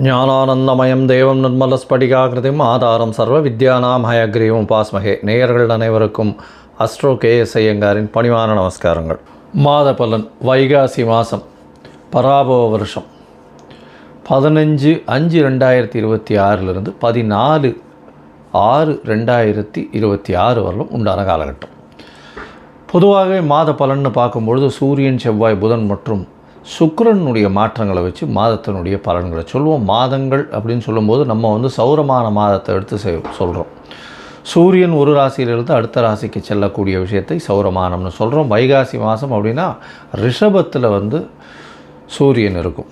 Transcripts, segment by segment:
ஞானானந்தமயம் தேவம் நிர்மலஸ்படிகாகிருதிம் ஆதாரம் சர்வ வித்யானாம் ஹயக்ரீவம் உபாஸ்மகே. நேயர்கள் அனைவருக்கும் அஸ்ட்ரோ கேஎஸ் ஐயங்காரின் பணிவான நமஸ்காரங்கள். மாத பலன் வைகாசி மாதம் பராபவ வருஷம் 15/5/2026 14/6/2026 வரலும் உண்டான காலகட்டம். பொதுவாகவே மாத பலன்னு பார்க்கும்பொழுது சூரியன், செவ்வாய், புதன் மற்றும் சுக்கிரனுடைய மாற்றங்களை வச்சு மாதத்தினுடைய பலன்களை சொல்லுவோம். மாதங்கள் அப்படின்னு சொல்லும்போது நம்ம சௌரமான மாதத்தை எடுத்து சொல்கிறோம். சூரியன் ஒரு ராசியிலிருந்து அடுத்த ராசிக்கு செல்லக்கூடிய விஷயத்தை சௌரமானம்னு சொல்கிறோம். வைகாசி மாதம் அப்படின்னா ரிஷபத்தில் சூரியன் இருக்கும்.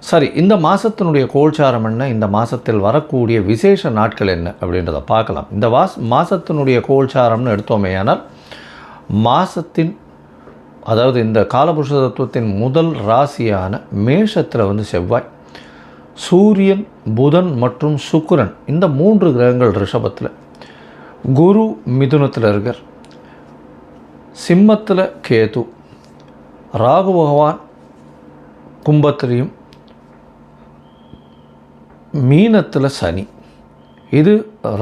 சரி, இந்த மாதத்தினுடைய கோல்சாரம் என்ன, இந்த மாதத்தில் வரக்கூடிய விசேஷ நாட்கள் என்ன அப்படின்றத பார்க்கலாம். இந்த மாதத்தினுடைய கோல்சாரம்னு எடுத்தோமேயானால் மாதத்தின் அதாவது இந்த காலபுருஷ தத்துவத்தின் முதல் ராசியான மேஷத்தில் செவ்வாய், சூரியன், புதன் மற்றும் சுக்கிரன் இந்த 3 கிரகங்கள் ரிஷபத்தில், குரு மிதுனத்தில் இருக்கார், சிம்மத்தில் கேது, ராகு பகவான் கும்பத்திலையும், மீனத்தில் சனி. இது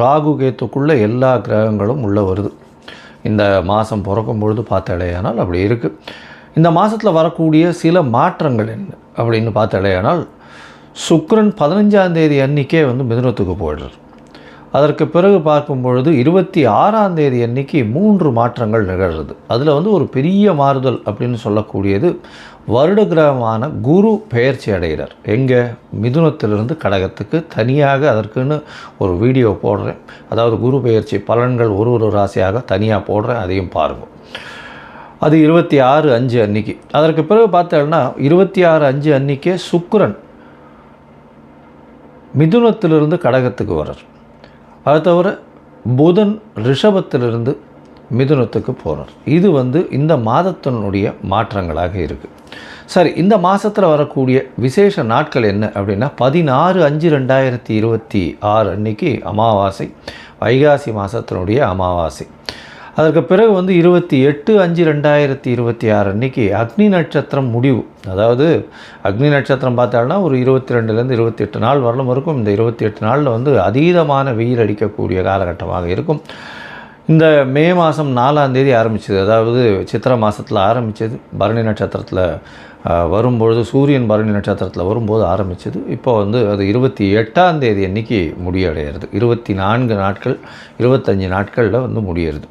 ராகு கேத்துக்குள்ளே எல்லா கிரகங்களும் உள்ளே வருது. இந்த மாதம் பிறக்கும் பொழுது பார்த்தாலேயானால் அப்படி இருக்குது. இந்த மாதத்தில் வரக்கூடிய சில மாற்றங்கள் என்ன அப்படின்னு பார்த்தாலேயானால் சுக்கிரன் 15ஆம் தேதி அன்றைக்கே மிதுனத்துக்கு போயிடுறார். அதற்கு பிறகு பார்க்கும் பொழுது 26ஆம் தேதி அன்றைக்கி 3 மாற்றங்கள் நிகழ்கிறது. அதில் ஒரு பெரிய மாறுதல் அப்படின்னு சொல்லக்கூடியது வருட கிரகமான குரு பெயர்ச்சி அடைகிறார். எங்கே? மிதுனத்திலிருந்து கடகத்துக்கு. தனியாக அதற்குன்னு ஒரு வீடியோ போடுறேன். அதாவது குரு பெயர்ச்சி பலன்கள் ஒரு ராசியாக தனியாக போடுறேன், அதையும் பாருங்கள். அது 26/5 அன்றைக்கி. அதற்கு பிறகு பார்த்தோம்னா 26/5 அன்றைக்கே சுக்கிரன் மிதுனத்திலிருந்து கடகத்துக்கு வர்றார். அது தவிர புதன் ரிஷபத்திலிருந்து மிதுனத்துக்கு போகிறார். இது இந்த மாதத்தினுடைய மாற்றங்களாக இருக்குது. சரி, இந்த மாதத்தில் வரக்கூடிய விசேஷ நாட்கள் என்ன அப்படின்னா 16/5/2026 அன்றைக்கி அமாவாசை, வைகாசி மாதத்தினுடைய அமாவாசை. அதற்கு பிறகு 28/5/2026 அன்றைக்கி அக்னி நட்சத்திரம் முடிவு. அதாவது அக்னி நட்சத்திரம் பார்த்தாலும் ஒரு 22லேருந்து 28 நாள் வரலும் இருக்கும். இந்த 28 நாளில் அதீதமான வெயில் அடிக்கக்கூடிய காலகட்டமாக இருக்கும். இந்த மே மாதம் 4ஆம் தேதி ஆரம்பிச்சது, அதாவது சித்திரை மாதத்தில் ஆரம்பித்தது, பரணி நட்சத்திரத்தில் வரும்பொழுது, சூரியன் பரணி நட்சத்திரத்தில் வரும்போது ஆரம்பித்தது. இப்போ அது 28ஆம் தேதி அன்றைக்கி முடிவடைகிறது. 24 நாட்கள் 25 நாட்களில் முடியறது.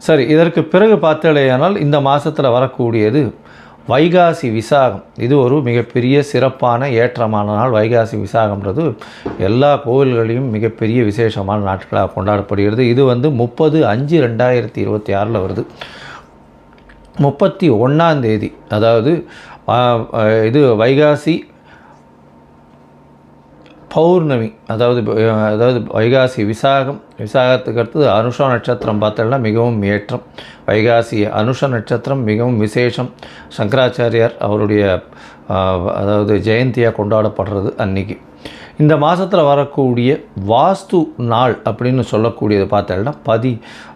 சரி, இதற்கு பிறகு பார்த்தாலேயானால் இந்த மாதத்தில் வரக்கூடியது வைகாசி விசாகம். இது ஒரு மிகப்பெரிய சிறப்பான ஏற்றமான நாள். வைகாசி விசாகம்ன்றது எல்லா கோவில்களையும் மிகப்பெரிய விசேஷமான நாட்களாக கொண்டாடப்படுகிறது. இது 30/5/2026 வருது. 31ஆம் தேதி, அதாவது இது வைகாசி பௌர்ணமி, அதாவது வைகாசி விசாகத்துக்கு அடுத்தது அனுஷ நட்சத்திரம் பார்த்தோம்னா மிகவும் ஏற்றம். வைகாசி அனுஷ நட்சத்திரம் மிகவும் விசேஷம். சங்கராச்சாரியார் அவருடைய அதாவது ஜெயந்தியாக கொண்டாடப்படுறது அன்றைக்கி. இந்த மாதத்தில் வரக்கூடிய வாஸ்து நாள் அப்படின்னு சொல்லக்கூடியது பார்த்தோம்னா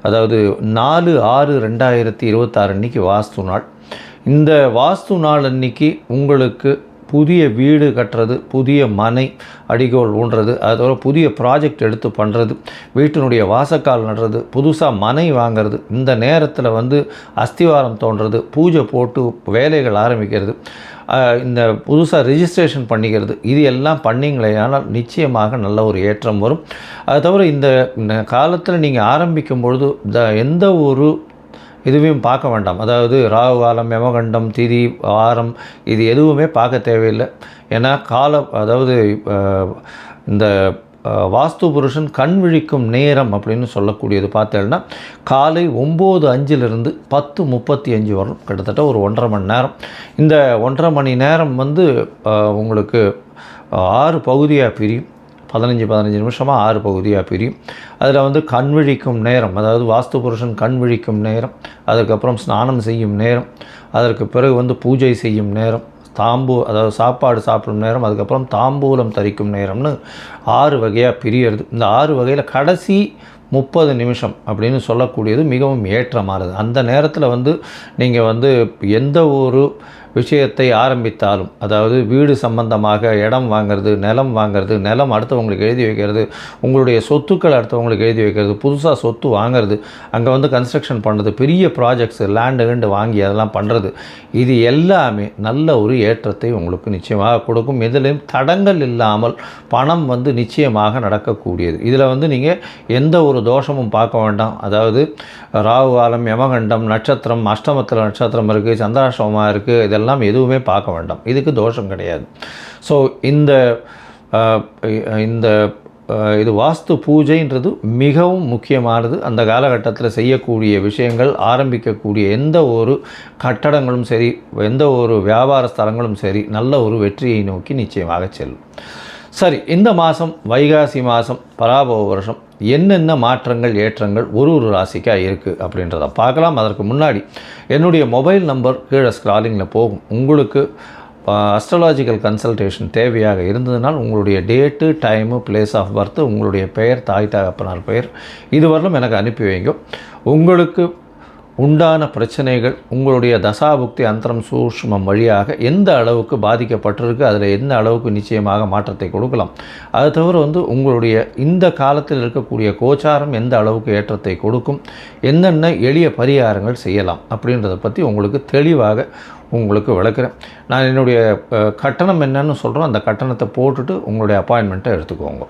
அதாவது 4/6/2026 அன்றைக்கி வாஸ்து நாள். இந்த வாஸ்து நாள் அன்றைக்கி உங்களுக்கு புதிய வீடு கட்டுறது, புதிய மனை அடிகோல் ஊன்றது, அதோட புதிய ப்ராஜெக்ட் எடுத்து பண்ணுறது, வீட்டினுடைய வாசக்கால் நடுறது, புதுசாக மனை வாங்கிறது, இந்த நேரத்தில் அஸ்திவாரம் தோன்றது, பூஜை போட்டு வேலைகள் ஆரம்பிக்கிறது, இந்த புதுசாக ரிஜிஸ்ட்ரேஷன் பண்ணிக்கிறது, இது எல்லாம் பண்ணிங்களே ஆனால் நிச்சயமாக நல்ல ஒரு ஏற்றம் வரும். அது தவிர இந்த காலத்தில் நீங்கள் ஆரம்பிக்கும் பொழுது எந்த ஒரு இதுவையும் பார்க்க வேண்டாம். அதாவது ராகு காலம், யமகண்டம், திதி, வாரம் இது எதுவுமே பார்க்க தேவையில்லை. ஏன்னா அதாவது இந்த வாஸ்து புருஷன் கண் விழிக்கும் நேரம் அப்படின்னு சொல்லக்கூடியது பார்த்தேன்னா காலை 9:05 10:35 வரும். கிட்டத்தட்ட ஒரு 1.5 மணி நேரம். இந்த 1.5 மணி நேரம் உங்களுக்கு 6 பகுதியாக பிரியும். 15 நிமிஷமாக 6 பகுதியாக பிரியும். அதில் கண் விழிக்கும் நேரம், அதாவது வாஸ்து புருஷன் கண் விழிக்கும் நேரம், அதுக்கப்புறம் ஸ்நானம் செய்யும் நேரம், அதற்கு பிறகு பூஜை செய்யும் நேரம், அதாவது சாப்பாடு சாப்பிடும் நேரம், அதுக்கப்புறம் தாம்பூலம் தரிக்கும் நேரம்னு 6 வகையாக பிரியறது. இந்த 6 வகையில் கடைசி 30 நிமிஷம் அப்படின்னு சொல்லக்கூடியது மிகவும் ஏற்றமானது. அந்த நேரத்தில் வந்து நீங்கள் வந்து எந்த ஒரு விஷயத்தை ஆரம்பித்தாலும், அதாவது வீடு சம்பந்தமாக இடம் வாங்கிறது, நிலம் வாங்கிறது, நிலம் அடுத்தவங்களுக்கு எழுதி வைக்கிறது, உங்களுடைய சொத்துக்கள் அடுத்தவங்களுக்கு எழுதி வைக்கிறது, புதுசாக சொத்து வாங்கிறது, அங்கே வந்து கன்ஸ்ட்ரக்ஷன் பண்ணுறது, பெரிய ப்ராஜெக்ட்ஸு லேண்டு வாங்கி அதெல்லாம் பண்ணுறது, இது எல்லாமே நல்ல ஒரு ஏற்றத்தை உங்களுக்கு நிச்சயமாக கொடுக்கும். எதிலையும் தடங்கள் இல்லாமல் பணம் வந்து நிச்சயமாக நடக்கக்கூடியது. இதில் வந்து நீங்கள் எந்த ஒரு தோஷமும் பார்க்க வேண்டாம். அதாவது ராகு காலம், யமகண்டம், நட்சத்திரம், அஷ்டமத்தில் நட்சத்திரம் இருக்குது, சந்திராஷ்டமமாக இருக்குது, இதெல்லாம் எதுவுமே பார்க்க வேண்டாம். இதுக்கு தோஷம் கிடையாது. ஸோ இது வாஸ்து பூஜைன்றது மிகவும் முக்கியமானது. அந்த காலகட்டத்தில் செய்யக்கூடிய விஷயங்கள், ஆரம்பிக்கக்கூடிய எந்த ஒரு கட்டடங்களும் சரி, எந்த ஒரு வியாபார ஸ்தலங்களும் சரி, நல்ல ஒரு வெற்றியை நோக்கி நிச்சயமாக செல்லும். சரி, இந்த மாதம் வைகாசி மாதம் பராபவ வருஷம் என்னென்ன மாற்றங்கள் ஏற்றங்கள் ஒரு ராசிக்காக இருக்குது அப்படின்றத பார்க்கலாம். அதற்கு முன்னாடி என்னுடைய மொபைல் நம்பர் கீழே ஸ்க்ராலிங்கில் போகும். உங்களுக்கு அஸ்ட்ராலாஜிக்கல் கன்சல்டேஷன் தேவையாக இருந்ததுனால் உங்களுடைய date, time, place of birth, உங்களுடைய பெயர், தாய் தகப்பனார் பெயர், இதுவரையிலும் எனக்கு அனுப்பி வைங்க. உங்களுக்கு உண்டான பிரச்சனைகள் உங்களுடைய தசாபுக்தி அந்தரம் சூஷ்மம் வழியாக எந்த அளவுக்கு பாதிக்கப்பட்டிருக்கு, அதில் எந்த அளவுக்கு நிச்சயமாக மாற்றத்தை கொடுக்கலாம். அது தவிர வந்து உங்களுடைய இந்த காலத்தில் இருக்கக்கூடிய கோச்சாரம் எந்த அளவுக்கு ஏற்றத்தை கொடுக்கும், என்னென்ன எளிய பரிகாரங்கள் செய்யலாம் அப்படின்றத பற்றி உங்களுக்கு தெளிவாக உங்களுக்கு விளக்குறேன். நான் என்னுடைய கட்டணம் என்னன்னு சொல்கிறோம், அந்த கட்டணத்தை போட்டுட்டு உங்களுடைய அப்பாயின்மெண்ட்டை எடுத்துக்கோங்க.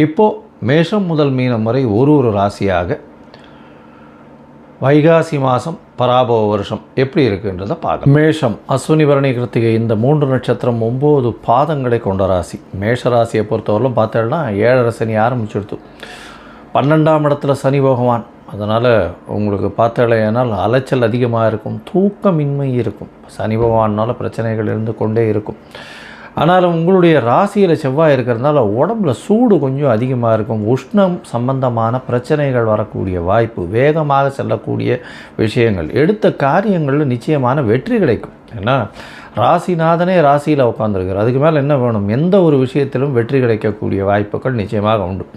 இப்போது மேஷம் முதல் மீனம் வரை ஒரு ராசியாக வைகாசி மாதம் பராபவ வருஷம் எப்படி இருக்குன்றதை பார்க்கலாம். மேஷம், அஸ்வினி, பரணி, கிருத்திகை இந்த 3 நட்சத்திரம் 9 பாதங்களை கொண்ட ராசி. மேஷ ராசியை பொறுத்தவரையிலும் பார்த்தோம்னா 7.5 சனி ஆரம்பிச்சுடுத்து. 12ஆம் இடத்துல சனி பகவான். அதனால் உங்களுக்கு பார்த்தலையானால் அலைச்சல் அதிகமாக இருக்கும், தூக்கமின்மை இருக்கும். சனி பகவானால் பிரச்சனைகள் இருந்து கொண்டே இருக்கும். ஆனாலும் உங்களுடைய ராசியில் செவ்வாய் இருக்கிறதுனால உடம்புல சூடு கொஞ்சம் அதிகமாக இருக்கும். உஷ்ணம் சம்பந்தமான பிரச்சனைகள் வரக்கூடிய வாய்ப்பு, வேகமாக செல்லக்கூடிய விஷயங்கள், எடுத்த காரியங்களில் நிச்சயமான வெற்றி கிடைக்கும். ஏன்னா ராசிநாதனே ராசியில் உட்காந்துருக்கார், அதுக்கு மேலே என்ன வேணும்? எந்த ஒரு விஷயத்திலும் வெற்றி கிடைக்கக்கூடிய வாய்ப்புகள் நிச்சயமாக உண்டு.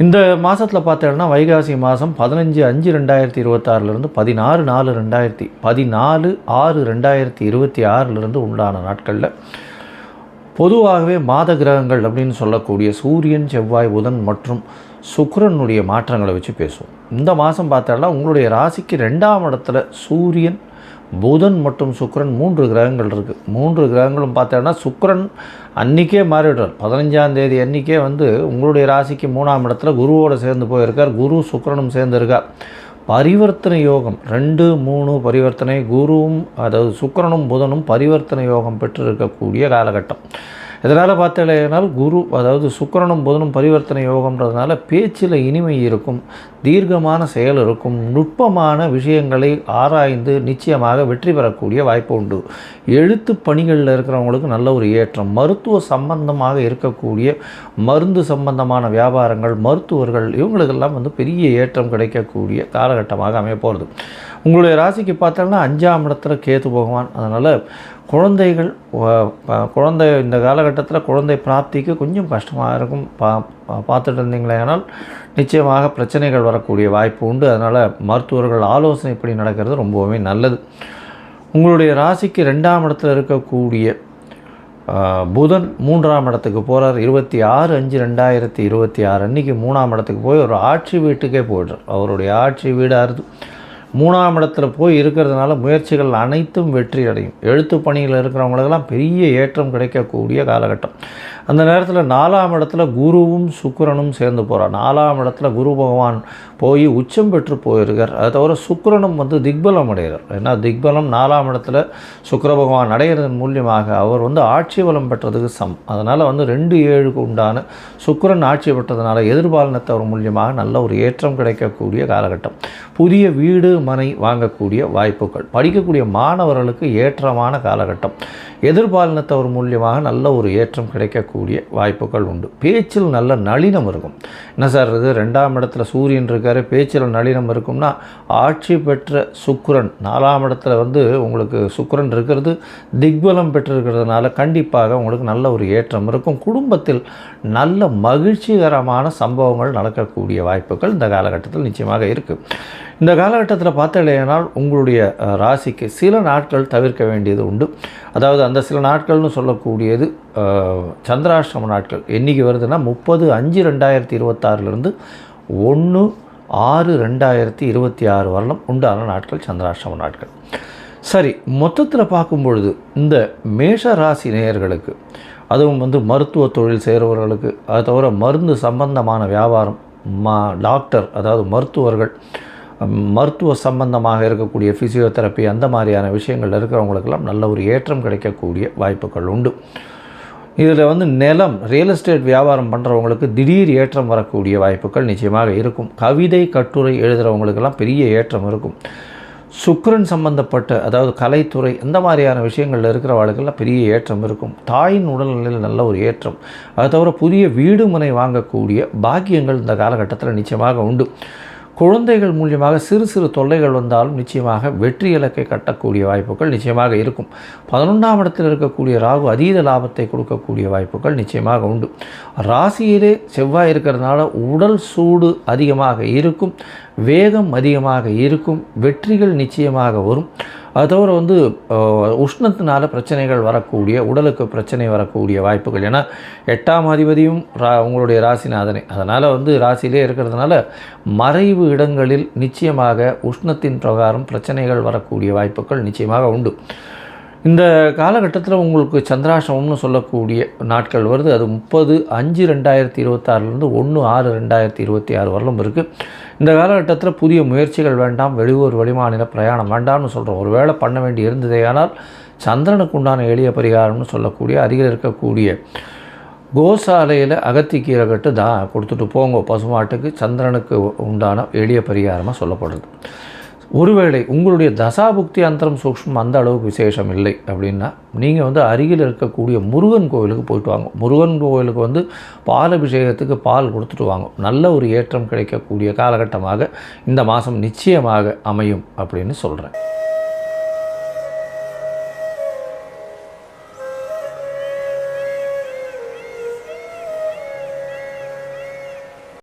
இந்த மாதத்தில் பார்த்தோம்னா வைகாசி மாதம் 15/5/2026 14/6/2026 உண்டான நாட்களில் பொதுவாகவே மாத கிரகங்கள் அப்படின்னு சொல்லக்கூடிய சூரியன், செவ்வாய், புதன் மற்றும் சுக்கிரனுடைய மாற்றங்களை வச்சு பேசுவோம். இந்த மாதம் பார்த்தோம்னா உங்களுடைய ராசிக்கு 2ஆம் இடத்துல சூரியன், புதன் மற்றும் சுக்கிரன் 3 கிரகங்கள் இருக்குது. 3 கிரகங்களும் பார்த்தோன்னா சுக்கிரன் அன்றைக்கே மாறிவிடுறார். 15ஆம் தேதி அன்றைக்கே வந்து உங்களுடைய ராசிக்கு 3ஆம் இடத்துல குருவோடு சேர்ந்து போயிருக்கார். குரு சுக்கிரனும் சேர்ந்துருக்கார். பரிவர்த்தனை யோகம் 2, 3 பரிவர்த்தனை, குருவும் அதாவது சுக்கிரனும் புதனும் பரிவர்த்தனை யோகம் பெற்றிருக்கக்கூடிய காலகட்டம். இதனால் பார்த்தீங்கன்னால் குரு அதாவது சுக்கிரனும் புதனும் பரிவர்த்தனை யோகம்ன்றதுனால பேச்சில் இனிமை இருக்கும், தீர்க்கமான செயல் இருக்கும், நுட்பமான விஷயங்களை ஆராய்ந்து நிச்சயமாக வெற்றி பெறக்கூடிய வாய்ப்பு உண்டு. எழுத்து பணிகளில் இருக்கிறவங்களுக்கு நல்ல ஒரு ஏற்றம். மருத்துவ சம்பந்தமாக இருக்கக்கூடிய மருந்து சம்பந்தமான வியாபாரங்கள், மருத்துவர்கள், இவங்களுக்கெல்லாம் வந்து பெரிய ஏற்றம் கிடைக்கக்கூடிய காலகட்டமாக அமைய போகிறது. உங்களுடைய ராசிக்கு பார்த்தோம்னா 5ஆம் இடத்துல கேது பகவான். அதனால் குழந்தை இந்த காலகட்டத்தில் குழந்தை பிராப்திக்கு கொஞ்சம் கஷ்டமாக இருக்கும். பார்த்துட்டு இருந்தீங்களேனால் நிச்சயமாக பிரச்சனைகள் வரக்கூடிய வாய்ப்பு உண்டு. அதனால் மருத்துவர்கள் ஆலோசனை இப்படி நடக்கிறது ரொம்பவுமே நல்லது. உங்களுடைய ராசிக்கு 2ஆம் இடத்துல இருக்கக்கூடிய புதன் 3ஆம் இடத்துக்கு போகிறார். 26/5/2026 அன்றைக்கி 3ஆம் இடத்துக்கு போய் ஒரு ஆட்சி வீட்டுக்கே போய்டுறார். அவருடைய ஆட்சி வீடாக 3ஆம் இடத்துல போய் இருக்கிறதுனால முயற்சிகள் அனைத்தும் வெற்றி அடையும். எழுத்து பணியில் இருக்கிறவங்களுக்கெல்லாம் பெரிய ஏற்றம் கிடைக்கக்கூடிய காலகட்டம். அந்த நேரத்தில் 4ஆம் இடத்துல குருவும் சுக்கிரனும் சேர்ந்து போகிறார். 4ஆம் இடத்துல குரு பகவான் போய் உச்சம் பெற்று போயிருக்கார். அது தவிர சுக்கிரனும் வந்து திக்பலம் அடைகிறார். ஏன்னா திக்பலம் 4ஆம் இடத்துல சுக்கிர பகவான் அடைகிறதன் மூலியமாக அவர் வந்து ஆட்சி பலம் பெற்றதுக்கு அதனால் வந்து 2/7 உண்டான சுக்கிரன் ஆட்சி பெற்றதுனால எதிர்பாலனத்தவர் மூலியமாக நல்ல ஒரு ஏற்றம் கிடைக்கக்கூடிய காலகட்டம். புதிய வீடு மனை வாங்கக்கூடிய வாய்ப்புகள், படிக்கக்கூடிய மாணவர்களுக்கு ஏற்றமான காலகட்டம், எதிர்பாலினத்தவர் மூலியமாக நல்ல ஒரு ஏற்றம் கிடைக்கக்கூடிய வாய்ப்புகள் உண்டு. பேச்சில் நல்ல நளினம் இருக்கும். என்ன சார் இது 2ஆம் இடத்துல சூரியன் இருக்கார், பேச்சில் நளினம் இருக்கும்னா ஆட்சி பெற்ற சுக்கிரன் 4ஆம் இடத்துல உங்களுக்கு சுக்கிரன் இருக்கிறது திக்பலம் பெற்றிருக்கிறதுனால கண்டிப்பாக உங்களுக்கு நல்ல ஒரு ஏற்றம் இருக்கும். குடும்பத்தில் நல்ல மகிழ்ச்சிகரமான சம்பவங்கள் நடக்கக்கூடிய வாய்ப்புகள் இந்த காலகட்டத்தில் நிச்சயமாக இருக்குது. இந்த காலகட்டத்தில் பார்த்தீங்கன்னா உங்களுடைய ராசிக்கு சில நாட்கள் தவிர்க்க வேண்டியது உண்டு. அதாவது அந்த சில நாட்கள்னு சொல்லக்கூடியது சந்திராஷ்டம நாட்கள். என்றைக்கு வருதுன்னா 30/5/2026 1/6/2026 வரலும் உண்டான நாட்கள் சந்திராஷ்டம நாட்கள். சரி, மொத்தத்தில் பார்க்கும்பொழுது இந்த மேஷ ராசி நேயர்களுக்கு, அதுவும் மருத்துவ தொழில் செய்கிறவர்களுக்கு, அது தவிர மருந்து சம்பந்தமான வியாபாரம், டாக்டர் அதாவது மருத்துவர்கள், மருத்துவ சம்பந்தமாக இருக்கக்கூடிய ஃபிசியோதெரப்பி அந்த மாதிரியான விஷயங்கள் இருக்கிறவங்களுக்கெல்லாம் நல்ல ஒரு ஏற்றம் கிடைக்கக்கூடிய வாய்ப்புகள் உண்டு. இதில் நிலம் ரியல் எஸ்டேட் வியாபாரம் பண்ணுறவங்களுக்கு திடீர் ஏற்றம் வரக்கூடிய வாய்ப்புகள் நிச்சயமாக இருக்கும். கவிதை கட்டுரை எழுதுகிறவங்களுக்கெல்லாம் பெரிய ஏற்றம் இருக்கும். சுக்கிரன் சம்பந்தப்பட்ட அதாவது கலைத்துறை இந்த மாதிரியான விஷயங்களில் இருக்கிறவர்களுக்கெல்லாம் பெரிய ஏற்றம் இருக்கும். தாயின் உடல்நிலையில் நல்ல ஒரு ஏற்றம், அது தவிர புதிய வீடு மனை வாங்கக்கூடிய பாக்கியங்கள் இந்த காலகட்டத்தில் நிச்சயமாக உண்டு. குழந்தைகள் மூலியமாக சிறு சிறு தொல்லைகள் வந்தாலும் நிச்சயமாக வெற்றி இலக்கை கட்டக்கூடிய வாய்ப்புகள் நிச்சயமாக இருக்கும். 11ஆம் இடத்தில் இருக்கக்கூடிய ராகு அதீத லாபத்தை கொடுக்கக்கூடிய வாய்ப்புகள் நிச்சயமாக உண்டு. ராசியிலே செவ்வாய் இருக்கிறதுனால உடல் சூடு அதிகமாக இருக்கும், வேகம் அதிகமாக இருக்கும், வெற்றிகள் நிச்சயமாக வரும். அது தவிர உஷ்ணத்தினால பிரச்சனைகள் வரக்கூடிய, உடலுக்கு பிரச்சனை வரக்கூடிய வாய்ப்புகள். ஏன்னா 8ஆம் அதிபதியும் உங்களுடைய ராசிநாதனே, அதனால் ராசியிலே இருக்கிறதுனால மறைவு இடங்களில் நிச்சயமாக உஷ்ணத்தின் பிரகாரம் பிரச்சனைகள் வரக்கூடிய வாய்ப்புகள் நிச்சயமாக உண்டு. இந்த காலகட்டத்தில் உங்களுக்கு சந்திராஷ்டமம்னு சொல்லக்கூடிய நாட்கள் வருது. அது 30/5/2026 1/6/2026 வரலும் இருக்குது. இந்த காலகட்டத்தில் புதிய முயற்சிகள் வேண்டாம், வெளியூர் வெளிமாநில பிரயாணம் வேண்டாம்னு சொல்கிறோம். ஒரு வேளை பண்ண வேண்டி இருந்ததே ஆனால் சந்திரனுக்கு உண்டான எளிய பரிகாரம்னு சொல்லக்கூடிய அருகில் இருக்கக்கூடிய கோசாலையில் அகத்திக்கீரை கட்டு கொடுத்துட்டு போங்க பசுமாட்டுக்கு. சந்திரனுக்கு உண்டான எளிய பரிகாரமாக சொல்லப்படுறது. ஒருவேளை உங்களுடைய தசாபுக்தி அந்தரம் சூக்ஷ்மம் அந்த அளவுக்கு விசேஷம் இல்லை அப்படின்னா நீங்கள் அருகில் இருக்கக்கூடிய முருகன் கோவிலுக்கு போயிட்டு வாங்க. முருகன் கோவிலுக்கு பால் அபிஷேகத்துக்கு பால் கொடுத்துட்டு வாங்க. நல்ல ஒரு ஏற்றம் கிடைக்கக்கூடிய காலகட்டமாக இந்த மாதம் நிச்சயமாக அமையும் அப்படின்னு சொல்கிறேன்.